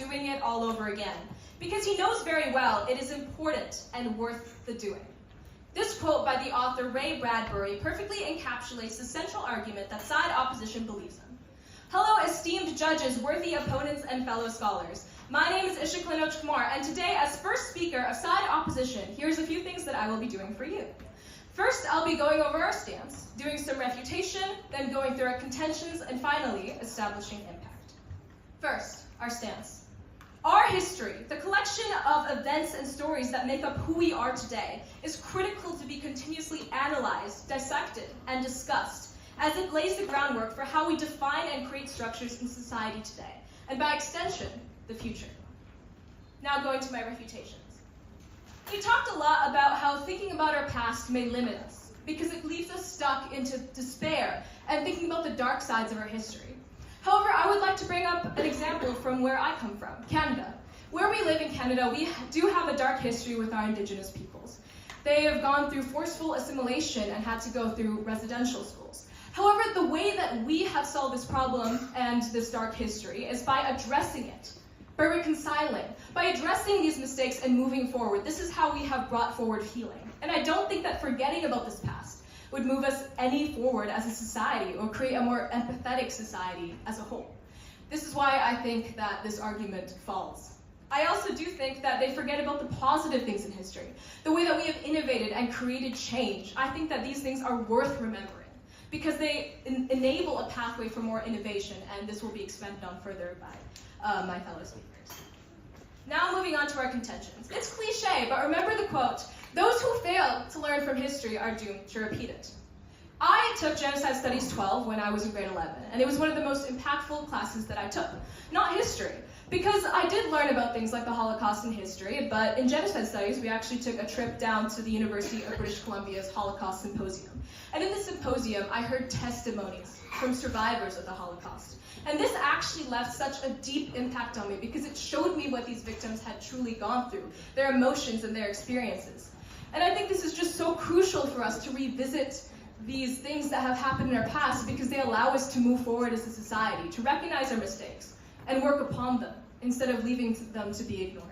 doing it all over again, because he knows very well it is important and worth the doing. This quote by the author Ray Bradbury perfectly encapsulates the central argument that side opposition believes in. Hello, esteemed judges, worthy opponents, and fellow scholars. My name is Ishiklin Ochkumar, and today, as first speaker of side opposition, here's a few things that I will be doing for you. First, I'll be going over our stance, doing some refutation, then going through our contentions, and finally, establishing impact. First, our stance. Our history, the collection of events and stories that make up who we are today, is critical to be continuously analyzed, dissected, and discussed, as it lays the groundwork for how we define and create structures in society today, and by extension, the future. Now going to my refutations. We talked a lot about how thinking about our past may limit us, because it leaves us stuck into despair and thinking about the dark sides of our history. However, I would like to bring up an example from where I come from, Canada. Where we live in Canada, we do have a dark history with our Indigenous peoples. They have gone through forceful assimilation and had to go through residential schools. However, the way that we have solved this problem and this dark history is by addressing it, by reconciling, by addressing these mistakes and moving forward. This is how we have brought forward healing. And I don't think that forgetting about this past would move us any forward as a society or create a more empathetic society as a whole. This is why I think that this argument falls. I also do think that they forget about the positive things in history, the way that we have innovated and created change. I think that these things are worth remembering because they enable a pathway for more innovation, and this will be expanded on further by my fellow speakers. Now moving on to our contentions. It's cliche, but remember the quote, "Those who fail to learn from history are doomed to repeat it." I took Genocide Studies 12 when I was in grade 11, and it was one of the most impactful classes that I took. Not history, because I did learn about things like the Holocaust in history, but in Genocide Studies, we actually took a trip down to the University of British Columbia's Holocaust Symposium. And in the symposium, I heard testimonies from survivors of the Holocaust. And this actually left such a deep impact on me because it showed me what these victims had truly gone through, their emotions and their experiences. And I think this is just so crucial for us to revisit these things that have happened in our past because they allow us to move forward as a society, to recognize our mistakes and work upon them instead of leaving them to be ignored.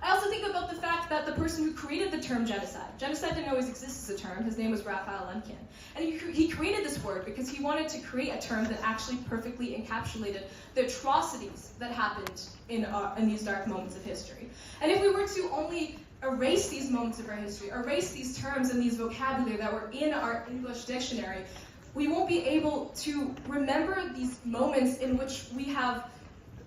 I also think about the fact that the person who created the term genocide didn't always exist as a term. His name was Raphael Lemkin. And he created this word because he wanted to create a term that actually perfectly encapsulated the atrocities that happened in these dark moments of history. And if we were to only erase these moments of our history, erase these terms and these vocabulary that were in our English dictionary, we won't be able to remember these moments in which we have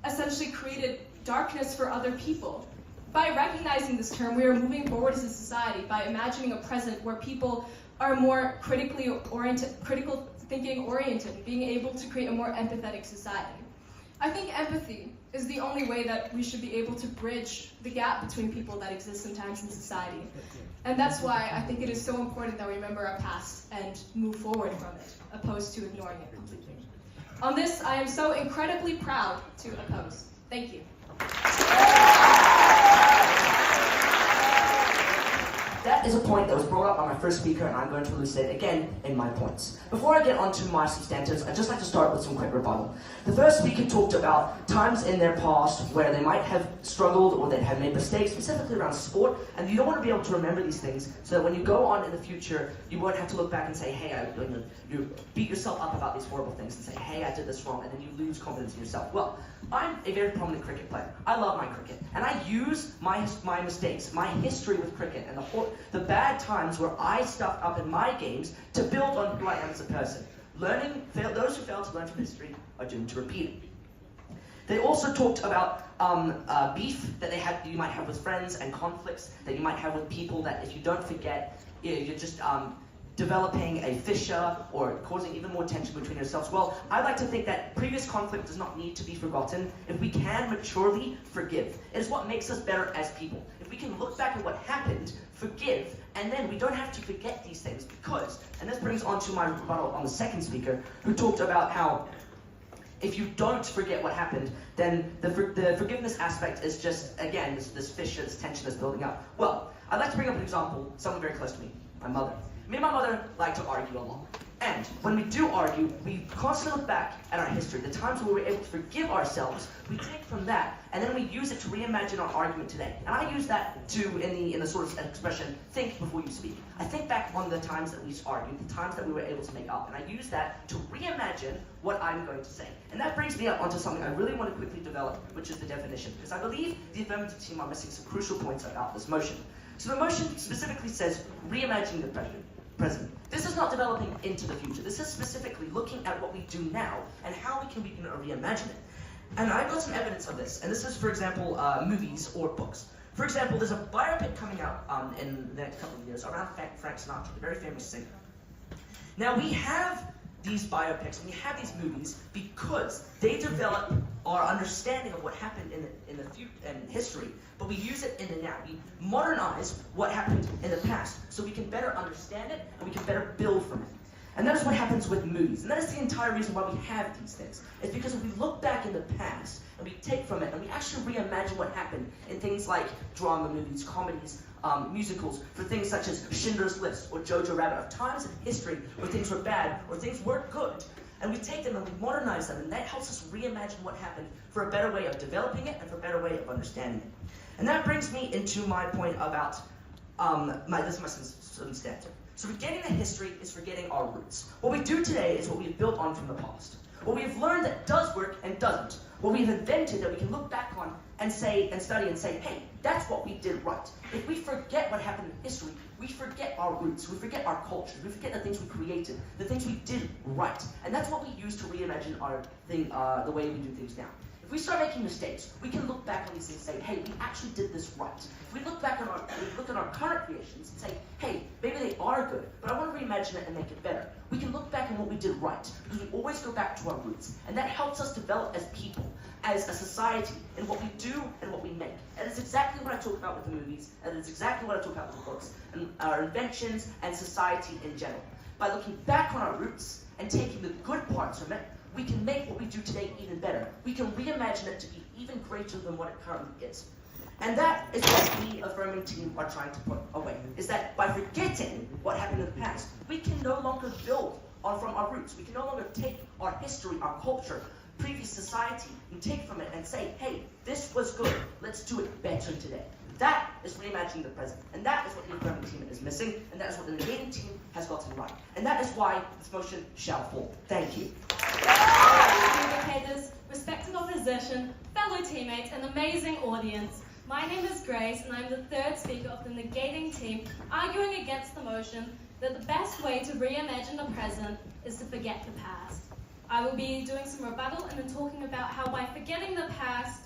essentially created darkness for other people. By recognizing this term, we are moving forward as a society by imagining a present where people are more critical thinking oriented, being able to create a more empathetic society. I think empathy is the only way that we should be able to bridge the gap between people that exist sometimes in society. And that's why I think it is so important that we remember our past and move forward from it, opposed to ignoring it completely. On this, I am so incredibly proud to oppose. Thank you. That is a point that was brought up by my first speaker, and I'm going to elucidate again in my points. Before I get on to my substantives, I'd just like to start with some quick rebuttal. The first speaker talked about times in their past where they might have struggled or they had made mistakes, specifically around sport, and you don't want to be able to remember these things so that when you go on in the future, you won't have to look back and say, hey, you beat yourself up about these horrible things and say, hey, I did this wrong, and then you lose confidence in yourself. Well, I'm a very prominent cricket player. I love my cricket, and I use my mistakes, my history with cricket, and the bad times where I stuffed up in my games to build on who I am as a person. Those who fail to learn from history are doomed to repeat it. They also talked about beef that you might have with friends and conflicts that you might have with people that if you don't forget, you're just developing a fissure or causing even more tension between yourselves. Well, I like to think that previous conflict does not need to be forgotten if we can maturely forgive. It is what makes us better as people. If we can look back at what happened, forgive, and then we don't have to forget these things because, and this brings on to my rebuttal on the second speaker, who talked about how if you don't forget what happened, then the forgiveness aspect is just, again, this fissure, this tension that's building up. Well, I'd like to bring up an example, someone very close to me, my mother. Me and my mother like to argue a lot. And when we do argue, we constantly look back at our history, the times where we were able to forgive ourselves. We take from that, and then we use it to reimagine our argument today. And I use that to, in the sort of expression, think before you speak. I think back on the times that we argued, the times that we were able to make up, and I use that to reimagine what I'm going to say. And that brings me up onto something I really want to quickly develop, which is the definition, because I believe the affirmative team are missing some crucial points about this motion. So the motion specifically says reimagining the present. This is not developing into the future. This is specifically looking at what we do now and how we can reimagine it. And I've got some evidence of this. And this is, for example, movies or books. For example, there's a biopic coming out in the next couple of years around Frank Sinatra, the very famous singer. Now we have these biopics and we have these movies because they develop our understanding of what happened in history, but we use it in the now. We modernize what happened in the past so we can better understand it and we can better build from it. And that is what happens with movies. And that is the entire reason why we have these things. It's because if we look back in the past and we take from it and we actually reimagine what happened in things like drama movies, comedies, musicals, for things such as Schindler's List or Jojo Rabbit, of times in history where things were bad or things weren't good. And we take them and we modernize them, and that helps us reimagine what happened for a better way of developing it and for a better way of understanding it. And that brings me into my point about this is my substantive. So forgetting the history is forgetting our roots. What we do today is what we have built on from the past. What we have learned that does work and doesn't. What we have invented that we can look back on and say and study and say, hey, that's what we did right. If we forget what happened in history, we forget our roots, we forget our culture, we forget the things we created, the things we did right. And that's what we use to reimagine our thing, the way we do things now. If we start making mistakes, we can look back on these things and say, hey, we actually did this right. If we look back at our current creations and say, hey, maybe they are good, but I want to reimagine it and make it better. We can look back on what we did right, because we always go back to our roots. And that helps us develop as people, as a society, in what we do and what we make. And it's exactly what I talk about with the movies, and it's exactly what I talk about with the books, and our inventions and society in general. By looking back on our roots and taking the good parts from it, we can make what we do today even better. We can reimagine it to be even greater than what it currently is. And that is what we affirming team are trying to put away, is that by forgetting what happened in the past, we can no longer build from our roots. We can no longer take our history, our culture, previous society, and take from it and say, hey, this was good, let's do it better today. That is reimagining the present. And that is what the affirming team is missing, and that is what the negating team has gotten right. And that is why this motion shall fall. Thank you. Educators, respected opposition, fellow teammates, and amazing audience. My name is Grace, and I'm the third speaker of the negating team, arguing against the motion that the best way to reimagine the present is to forget the past. I will be doing some rebuttal and then talking about how by forgetting the past,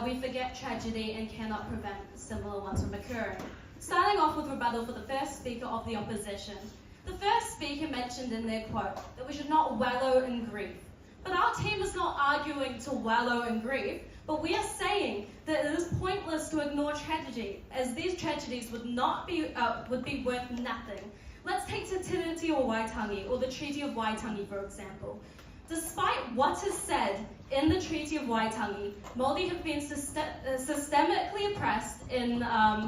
we forget tragedy and cannot prevent similar ones from occurring. Starting off with rebuttal for the first speaker of the opposition. The first speaker mentioned in their quote that we should not wallow in grief. But our team is not arguing to wallow in grief, but we are saying that it is pointless to ignore tragedy, as these tragedies would be worth nothing. Let's take Te Tiriti o Waitangi, or the Treaty of Waitangi, for example. Despite what is said in the Treaty of Waitangi, Māori have been systemically oppressed in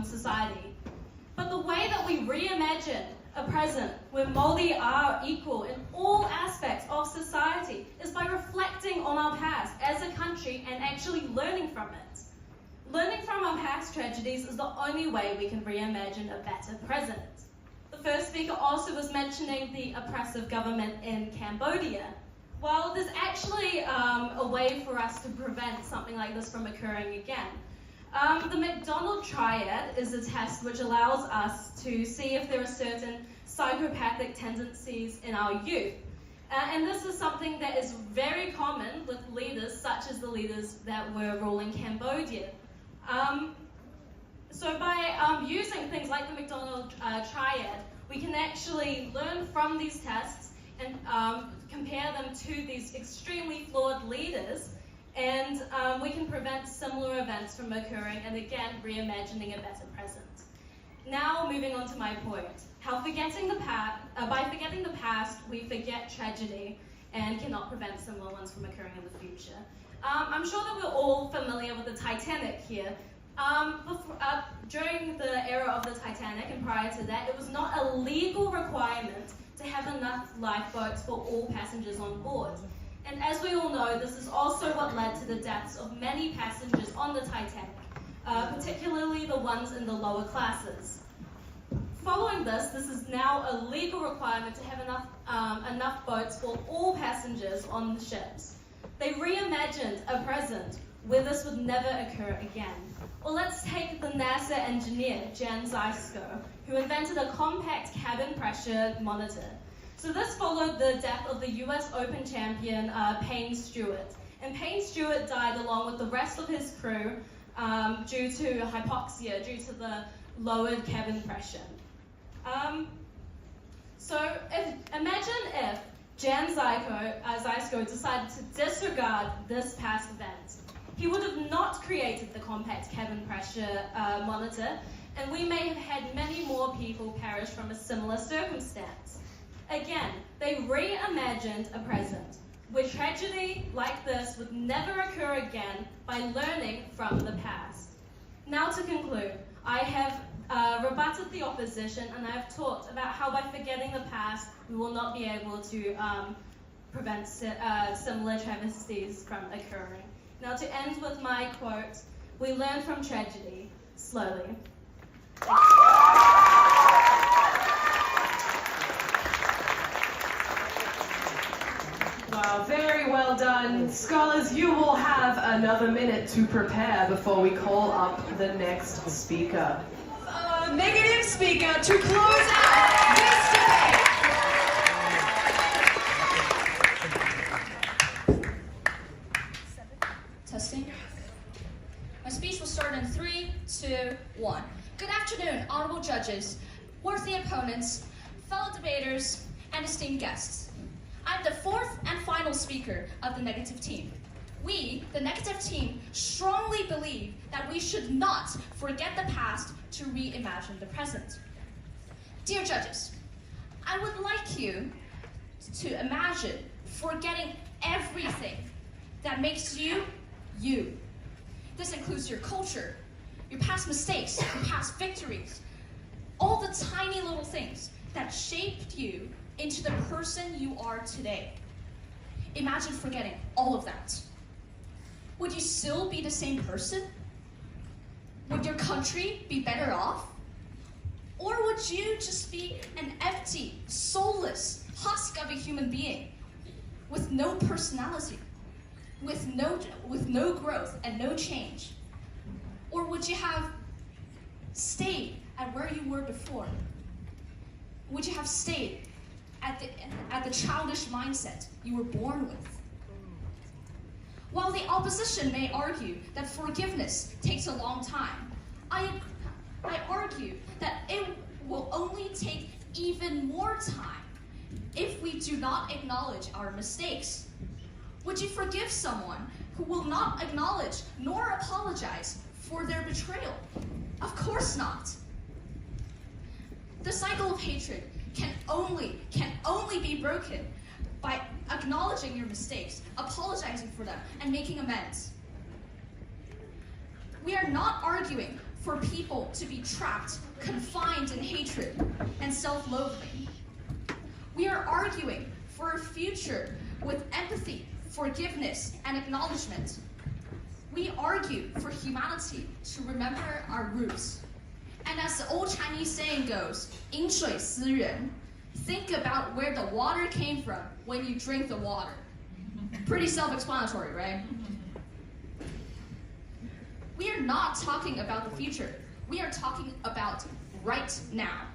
society. But the way that we reimagine a present where Māori are equal in all aspects of society is by reflecting on our past as a country and actually learning from it. Learning from our past tragedies is the only way we can reimagine a better present. The first speaker also was mentioning the oppressive government in Cambodia. Well, there's actually a way for us to prevent something like this from occurring again. The McDonald triad is a test which allows us to see if there are certain psychopathic tendencies in our youth. And this is something that is very common with leaders, such as the leaders that were ruling Cambodia. So by using things like the McDonald triad, we can actually learn from these tests and compare them to these extremely flawed leaders, and we can prevent similar events from occurring and again reimagining a better present. Now moving on to my point, how by forgetting the past we forget tragedy and cannot prevent similar ones from occurring in the future. I'm sure that we're all familiar with the Titanic here, During the era of the Titanic and prior to that, it was not a legal requirement to have enough lifeboats for all passengers on board. And as we all know, this is also what led to the deaths of many passengers on the Titanic, particularly the ones in the lower classes. Following this is now a legal requirement to have enough boats for all passengers on the ships. They reimagined a present where this would never occur again. Well, let's take the NASA engineer, Jan Zysko, who invented a compact cabin pressure monitor. So this followed the death of the US Open champion, Payne Stewart. And Payne Stewart died along with the rest of his crew due to hypoxia, due to the lowered cabin pressure. Imagine if Jan Zysko decided to disregard this past event. He would have not created the compact cabin pressure monitor, and we may have had many more people perish from a similar circumstance. Again, they reimagined a present where tragedy like this would never occur again by learning from the past. Now to conclude, I have rebutted the opposition, and I have talked about how by forgetting the past, we will not be able to prevent similar travesties from occurring. Now to end with my quote, we learn from tragedy, slowly. Wow, very well done. Scholars, you will have another minute to prepare before we call up the next speaker. Negative speaker to close out this debate. Testing. My speech will start in 3, 2, 1. Good afternoon, honorable judges, worthy opponents, fellow debaters, and esteemed guests. I'm the fourth and final speaker of the negative team. We, the negative team, strongly believe that we should not forget the past to reimagine the present. Dear judges, I would like you to imagine forgetting everything that makes you, you. This includes your culture, your past mistakes, your past victories, all the tiny little things that shaped you into the person you are today. Imagine forgetting all of that. Would you still be the same person? Would your country be better off? Or would you just be an empty, soulless husk of a human being with no personality, with no growth and no change? Or would you have stayed at where you were before? Would you have stayed at the childish mindset you were born with? While the opposition may argue that forgiveness takes a long time, I argue that it will only take even more time if we do not acknowledge our mistakes. Would you forgive someone who will not acknowledge nor apologize for their betrayal? Of course not. The cycle of hatred can only be broken by acknowledging your mistakes, apologizing for them, and making amends. We are not arguing for people to be trapped, confined in hatred and self-loathing. We are arguing for a future with empathy, forgiveness, and acknowledgement. We argue for humanity to remember our roots. And as the old Chinese saying goes, 饮水思源, think about where the water came from when you drink the water. Pretty self-explanatory, right? We are not talking about the future. We are talking about right now.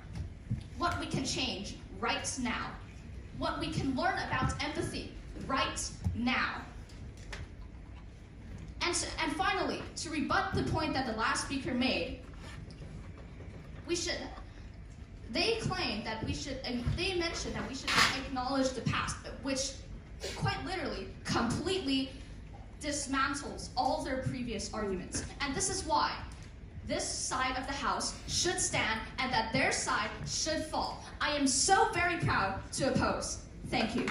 What we can change right now. What we can learn about empathy right now. And finally, to rebut the point that the last speaker made, they mentioned that we should acknowledge the past, which quite literally completely dismantles all their previous arguments. And this is why this side of the House should stand and that their side should fall. I am so very proud to oppose. Thank you.